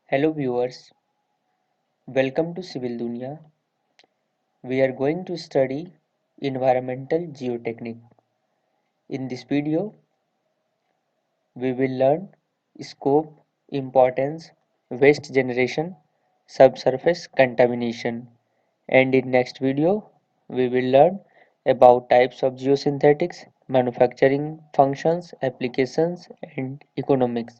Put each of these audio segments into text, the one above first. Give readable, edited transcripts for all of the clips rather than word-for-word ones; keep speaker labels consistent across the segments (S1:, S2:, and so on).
S1: Hello viewers, welcome to Civil Dunya. We are going to study environmental geotechnique. In this video, we will learn scope, importance, waste generation, subsurface contamination, and in next video, we will learn about types of geosynthetics, manufacturing functions, applications, and economics.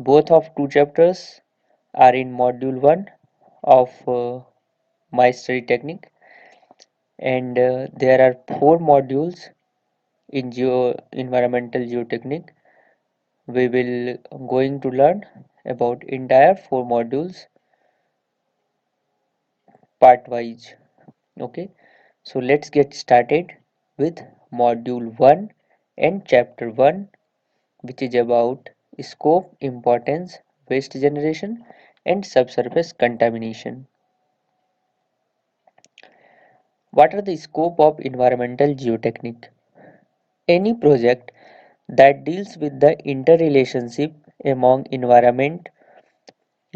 S1: Both of two chapters are in module 1 of my study technique, and there are four modules in environmental geotechnique. We will going to learn about entire four modules part wise. Okay, so let's get started with module 1 and chapter 1, which is about scope, importance, waste generation, and subsurface contamination. What are the scope of environmental geotechnique? Any project that deals with the interrelationship among environment,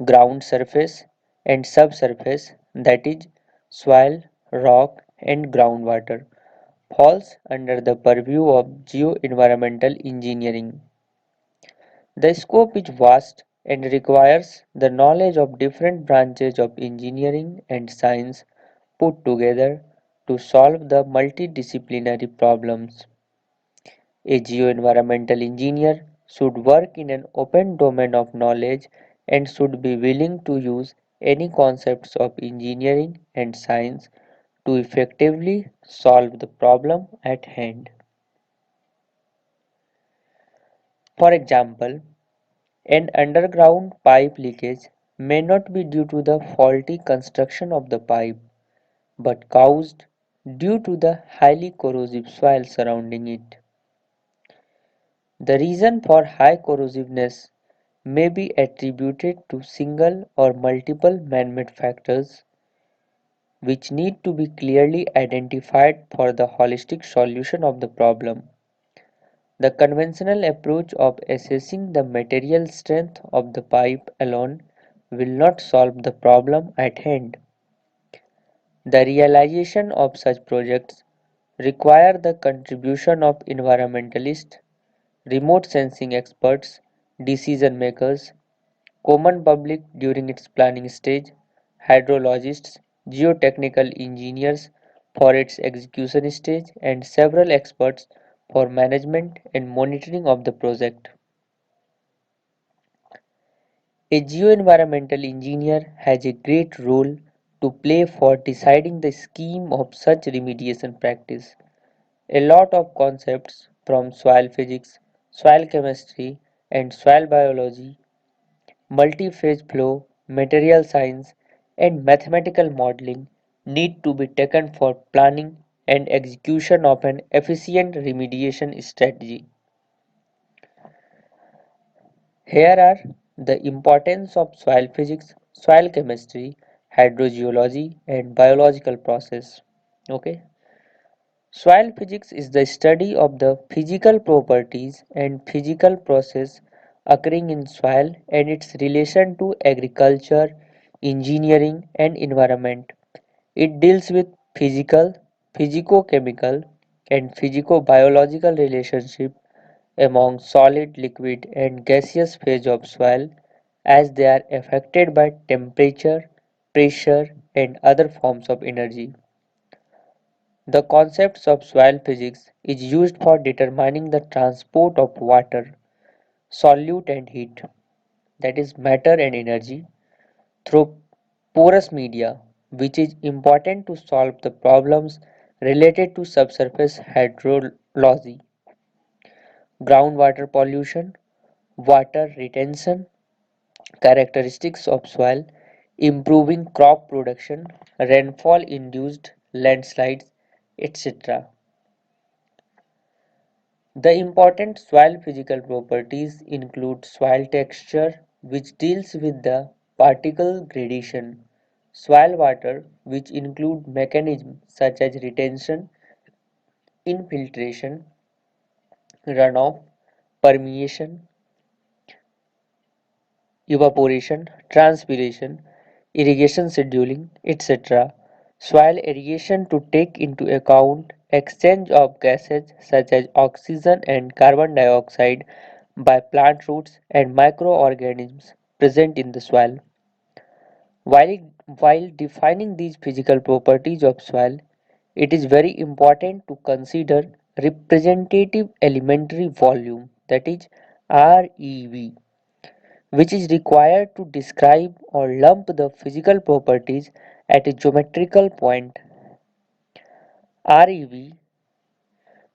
S1: ground surface, and subsurface, that is, soil, rock, and groundwater, falls under the purview of geoenvironmental engineering. The scope is vast and requires the knowledge of different branches of engineering and science put together to solve the multidisciplinary problems. A geoenvironmental engineer should work in an open domain of knowledge and should be willing to use any concepts of engineering and science to effectively solve the problem at hand. For example, an underground pipe leakage may not be due to the faulty construction of the pipe, but caused due to the highly corrosive soil surrounding it. The reason for high corrosiveness may be attributed to single or multiple man-made factors, which need to be clearly identified for the holistic solution of the problem. The conventional approach of assessing the material strength of the pipe alone will not solve the problem at hand. The realization of such projects require the contribution of environmentalists, remote sensing experts, decision makers, common public during its planning stage, hydrologists, geotechnical engineers for its execution stage, and several experts for management and monitoring of the project. A geoenvironmental engineer has a great role to play for deciding the scheme of such remediation practice. A lot of concepts from soil physics, soil chemistry, and soil biology, multi-phase flow, material science, and mathematical modeling need to be taken for planning and execution of an efficient remediation strategy. Here are the importance of soil physics, soil chemistry, hydrogeology, and biological process. Okay. Soil physics is the study of the physical properties and physical process occurring in soil and its relation to agriculture, engineering, and environment. It deals with physical, physico-chemical, and physico-biological relationship among solid, liquid, and gaseous phase of soil as they are affected by temperature, pressure, and other forms of energy. The concepts of soil physics is used for determining the transport of water, solute and heat, that is matter and energy, through porous media, which is important to solve the problems related to subsurface hydrology, groundwater pollution, water retention, characteristics of soil, improving crop production, rainfall induced landslides, etc. The important soil physical properties include soil texture, which deals with the particle gradation, soil water, which include mechanisms such as retention, infiltration, runoff, permeation, evaporation, transpiration, irrigation scheduling, etc. Soil irrigation to take into account exchange of gases such as oxygen and carbon dioxide by plant roots and microorganisms present in the soil. While, while defining these physical properties of soil, it is very important to consider representative elementary volume, that is REV, which is required to describe or lump the physical properties at a geometrical point. REV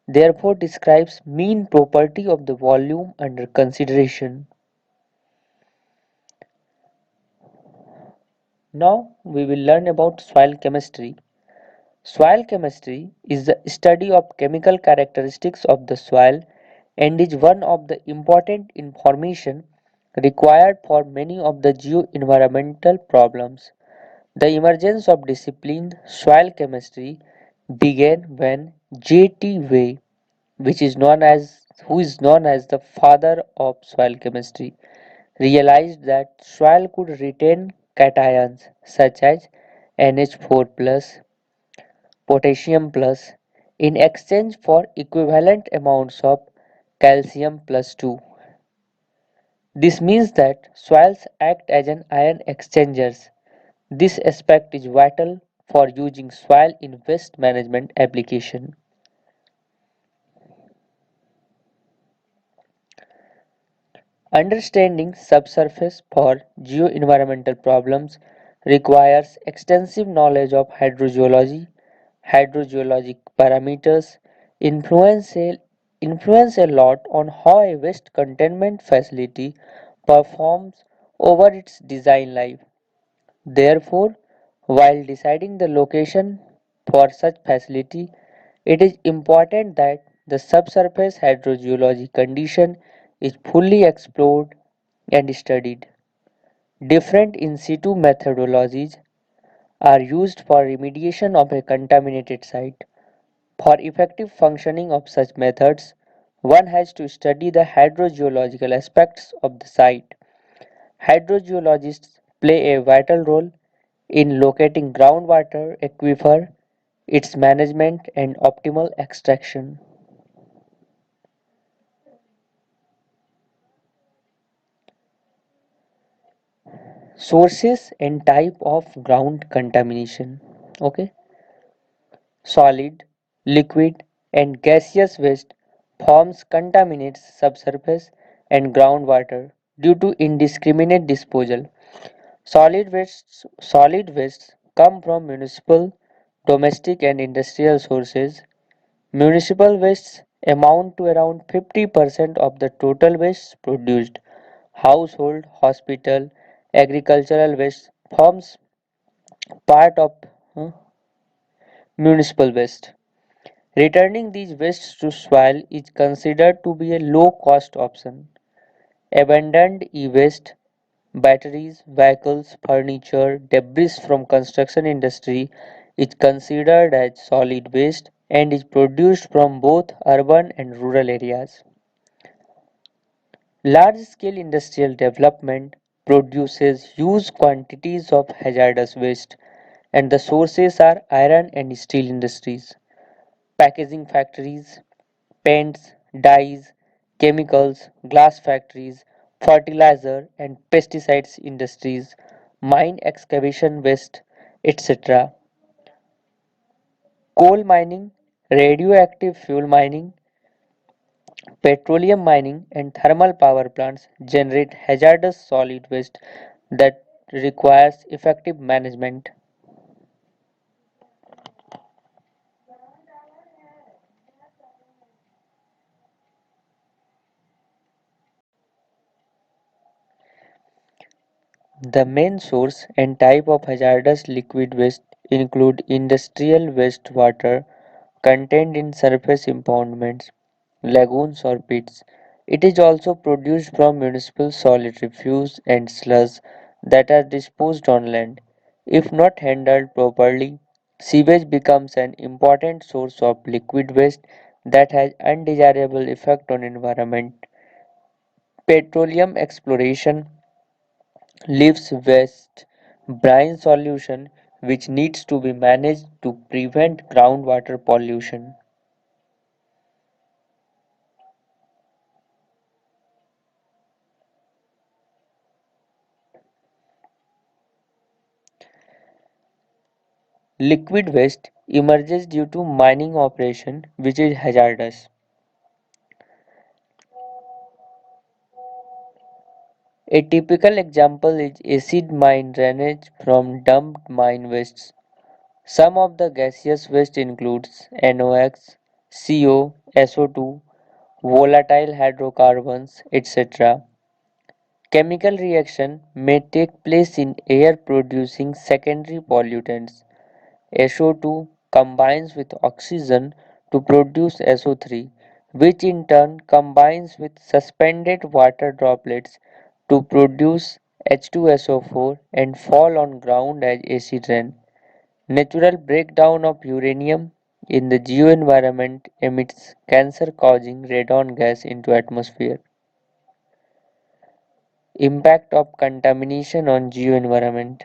S1: therefore describes mean property of the volume under consideration. Now we will learn about soil chemistry. Soil chemistry is the study of chemical characteristics of the soil and is one of the important information required for many of the geo-environmental problems. The emergence of discipline soil chemistry began when J.T. Way, who is known as the father of soil chemistry, realized that soil could retain cations such as NH4 plus, potassium plus in exchange for equivalent amounts of calcium plus 2. This means that soils act as an ion exchangers. This aspect is vital for using soil in waste management application. Understanding subsurface for geoenvironmental problems requires extensive knowledge of hydrogeology. Hydrogeologic parameters influence a, influence a lot on how a waste containment facility performs over its design life. Therefore, while deciding the location for such facility, it is important that the subsurface hydrogeology condition is fully explored and studied. Different in situ methodologies are used for remediation of a contaminated site. For effective functioning of such methods, one has to study the hydrogeological aspects of the site. Hydrogeologists play a vital role in locating groundwater aquifer, its management and optimal extraction. Sources and type of ground contamination. Okay, solid, liquid, and gaseous waste forms contaminates subsurface and groundwater due to indiscriminate disposal. Solid wastes come from municipal, domestic, and industrial sources. Municipal wastes amount to around 50% of the total waste produced. Household, hospital, agricultural waste forms part of uh, municipal waste. Returning these wastes to soil is considered to be a low cost option. Abandoned e-waste, batteries, vehicles, furniture, debris from construction industry is considered as solid waste and is produced from both urban and rural areas. Large scale industrial development produces huge quantities of hazardous waste and the sources are iron and steel industries, packaging factories, paints, dyes, chemicals, glass factories, fertilizer and pesticides industries, mine excavation waste, etc. Coal mining, radioactive fuel mining, petroleum mining, and thermal power plants generate hazardous solid waste that requires effective management. The main source and type of hazardous liquid waste include industrial wastewater contained in surface impoundments, lagoons or pits. It is also produced from municipal solid refuse and sludge that are disposed on land. If not handled properly, sewage becomes an important source of liquid waste that has undesirable effect on environment. Petroleum exploration leaves waste brine solution which needs to be managed to prevent groundwater pollution. Liquid waste emerges due to mining operation which is hazardous. A typical example is acid mine drainage from dumped mine wastes. Some of the gaseous waste includes NOx, CO, SO2, volatile hydrocarbons, etc. Chemical reaction may take place in air producing secondary pollutants. SO2 combines with oxygen to produce SO3, which in turn combines with suspended water droplets to produce H2SO4 and fall on ground as acid rain. Natural breakdown of uranium in the geoenvironment emits cancer-causing radon gas into atmosphere. Impact of contamination on geoenvironment.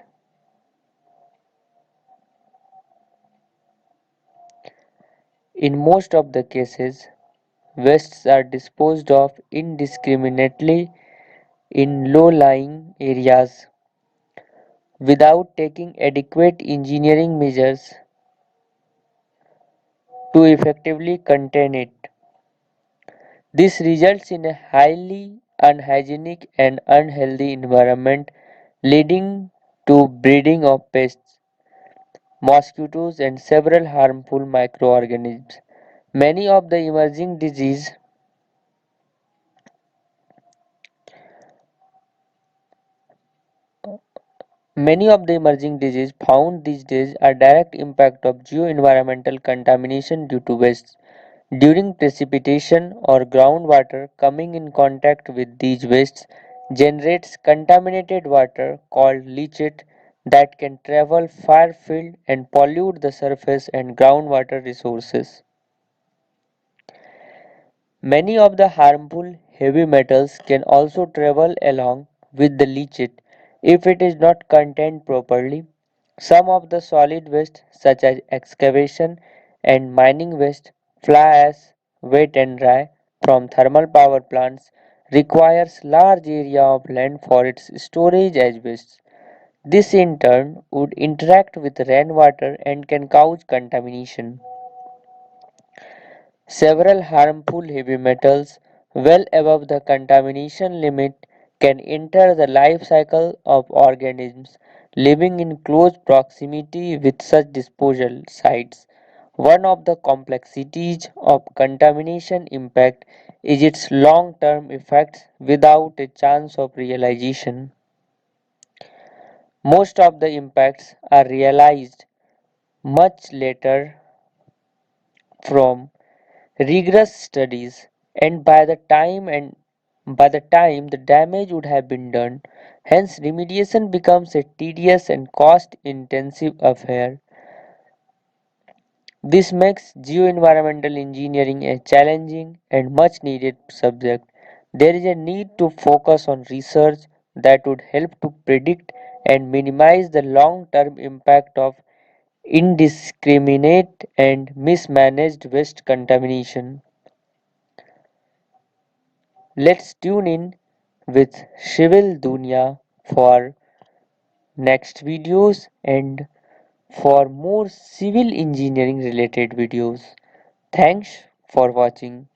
S1: In most of the cases, wastes are disposed of indiscriminately in low-lying areas without taking adequate engineering measures to effectively contain it. This results in a highly unhygienic and unhealthy environment leading to breeding of pests, mosquitoes and several harmful microorganisms. Many of the emerging disease Many of the emerging diseases found these days are direct impact of geo-environmental contamination due to waste. During precipitation or groundwater coming in contact with these wastes generates contaminated water called leachate that can travel far field and pollute the surface and groundwater resources. Many of the harmful heavy metals can also travel along with the leachate if it is not contained properly. Some of the solid waste such as excavation and mining waste, fly ash, wet and dry from thermal power plants requires large area of land for its storage as waste. This in turn would interact with rainwater and can cause contamination. Several harmful heavy metals well above the contamination limit can enter the life cycle of organisms living in close proximity with such disposal sites. One of the complexities of contamination impact is its long-term effects without a chance of realization. Most of the impacts are realized much later from rigorous studies and by the time the damage would have been done, hence remediation becomes a tedious and cost intensive affair. This makes geoenvironmental engineering a challenging and much needed subject. There is a need to focus on research that would help to predict and minimize the long term impact of indiscriminate and mismanaged waste contamination. Let's tune in with Shivil Dunya for next videos and for more civil engineering related videos. Thanks for watching.